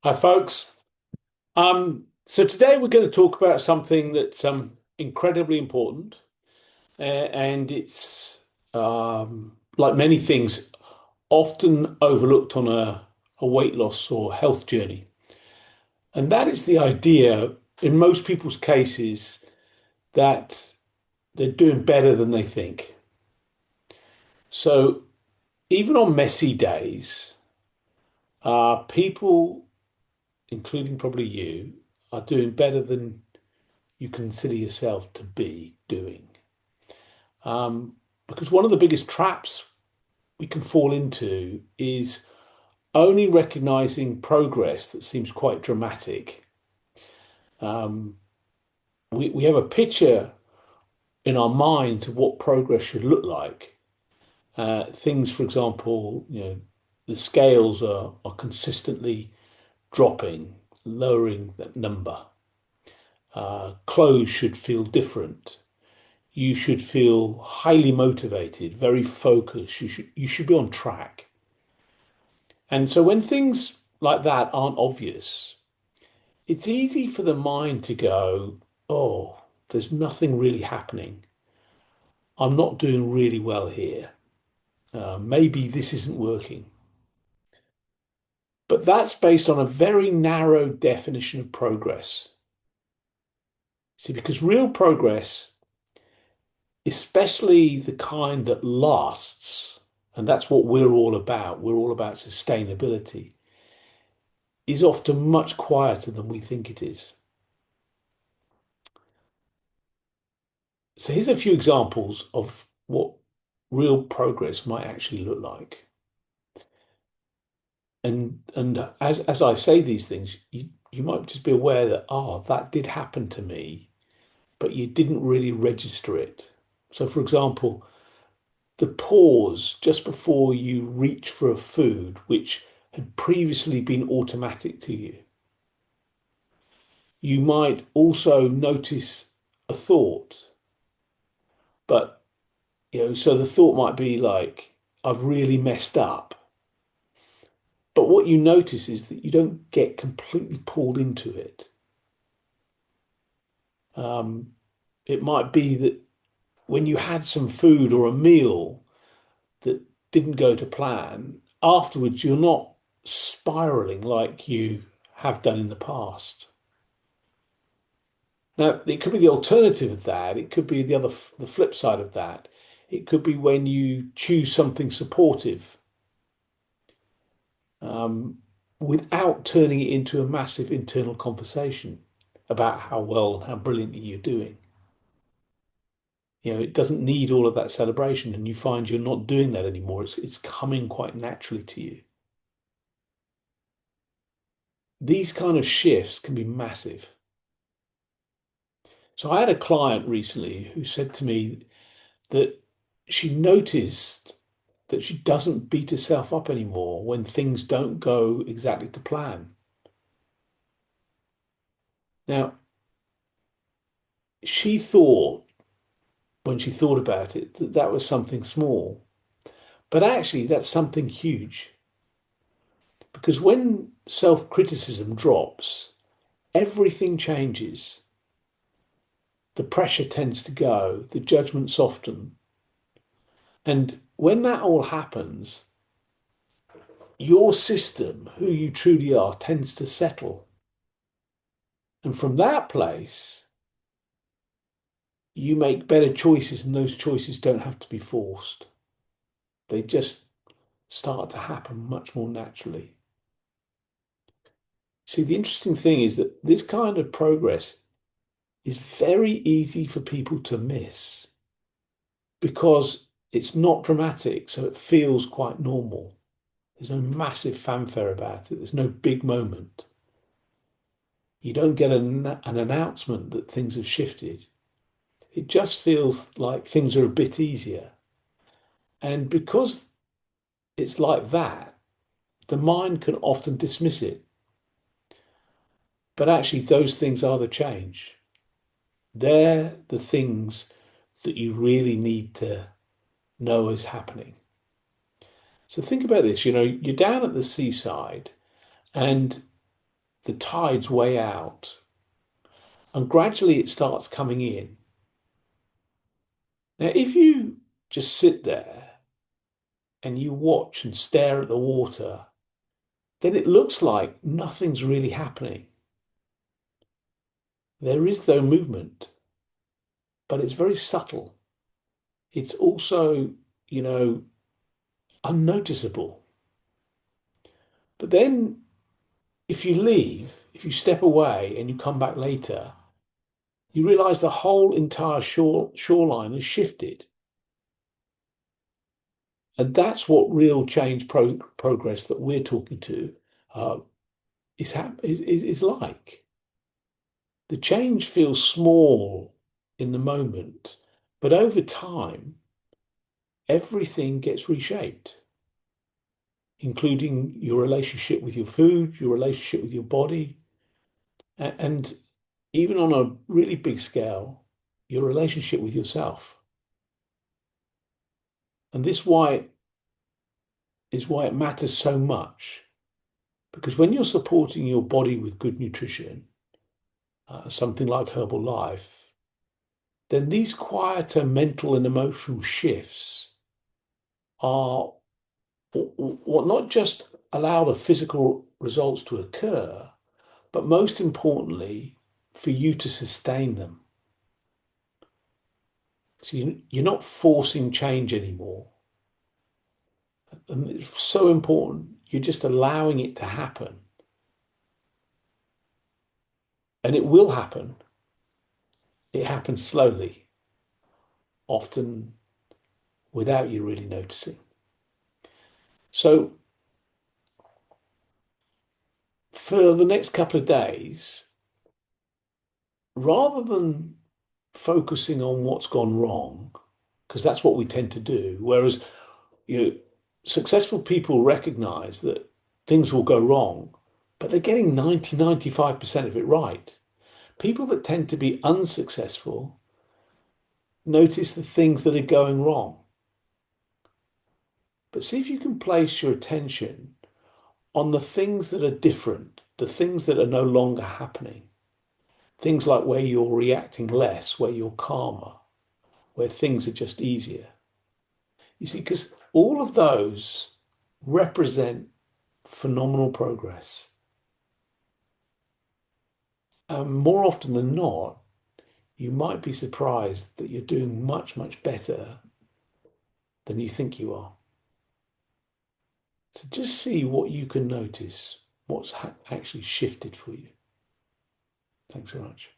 Hi, folks. So today we're going to talk about something that's incredibly important, and it's like many things, often overlooked on a weight loss or health journey. And that is the idea, in most people's cases, that they're doing better than they think. So even on messy days, people, including probably you, are doing better than you consider yourself to be doing. Because one of the biggest traps we can fall into is only recognizing progress that seems quite dramatic. Um, we have a picture in our minds of what progress should look like. Things, for example, the scales are consistently dropping, lowering that number. Clothes should feel different. You should feel highly motivated, very focused. You should be on track. And so when things like that aren't obvious, it's easy for the mind to go, oh, there's nothing really happening. I'm not doing really well here. Maybe this isn't working. But that's based on a very narrow definition of progress. See, because real progress, especially the kind that lasts, and that's what we're all about sustainability, is often much quieter than we think it is. So here's a few examples of what real progress might actually look like. And as I say these things, you might just be aware that, that did happen to me, but you didn't really register it. So for example, the pause just before you reach for a food which had previously been automatic to you. You might also notice a thought, but so the thought might be like, I've really messed up. But what you notice is that you don't get completely pulled into it. Um, it might be that when you had some food or a meal that didn't go to plan, afterwards you're not spiraling like you have done in the past. Now, it could be the alternative of that. It could be the flip side of that. It could be when you choose something supportive, um, without turning it into a massive internal conversation about how well and how brilliantly you're doing. It doesn't need all of that celebration, and you find you're not doing that anymore. It's coming quite naturally to you. These kind of shifts can be massive. So I had a client recently who said to me that she noticed that she doesn't beat herself up anymore when things don't go exactly to plan. Now, she thought, when she thought about it, that that was something small, but actually that's something huge. Because when self-criticism drops, everything changes. The pressure tends to go, the judgment soften. And when that all happens, your system, who you truly are, tends to settle. And from that place, you make better choices, and those choices don't have to be forced. They just start to happen much more naturally. See, the interesting thing is that this kind of progress is very easy for people to miss because it's not dramatic, so it feels quite normal. There's no massive fanfare about it, there's no big moment. You don't get an announcement that things have shifted. It just feels like things are a bit easier. And because it's like that, the mind can often dismiss it. But actually, those things are the change. They're the things that you really need to know is happening. So think about this, you're down at the seaside and the tide's way out, and gradually it starts coming in. Now, if you just sit there and you watch and stare at the water, then it looks like nothing's really happening. There is, though, movement, but it's very subtle. It's also, you know, unnoticeable. But then if you leave, if you step away and you come back later, you realize the whole entire shoreline has shifted. And that's what real change progress that we're talking to uh, is like. The change feels small in the moment, but over time, everything gets reshaped, including your relationship with your food, your relationship with your body, and even on a really big scale, your relationship with yourself. And this why is why it matters so much. Because when you're supporting your body with good nutrition, something like Herbalife, then these quieter mental and emotional shifts are what not just allow the physical results to occur, but most importantly, for you to sustain them. So you're not forcing change anymore. And it's so important. You're just allowing it to happen. And it will happen. It happens slowly, often without you really noticing. So for the next couple of days, rather than focusing on what's gone wrong, because that's what we tend to do, whereas you know, successful people recognize that things will go wrong, but they're getting 95% of it right. People that tend to be unsuccessful notice the things that are going wrong. But see if you can place your attention on the things that are different, the things that are no longer happening. Things like where you're reacting less, where you're calmer, where things are just easier. You see, because all of those represent phenomenal progress. And more often than not, you might be surprised that you're doing much, much better than you think you are. So just see what you can notice, what's actually shifted for you. Thanks so much.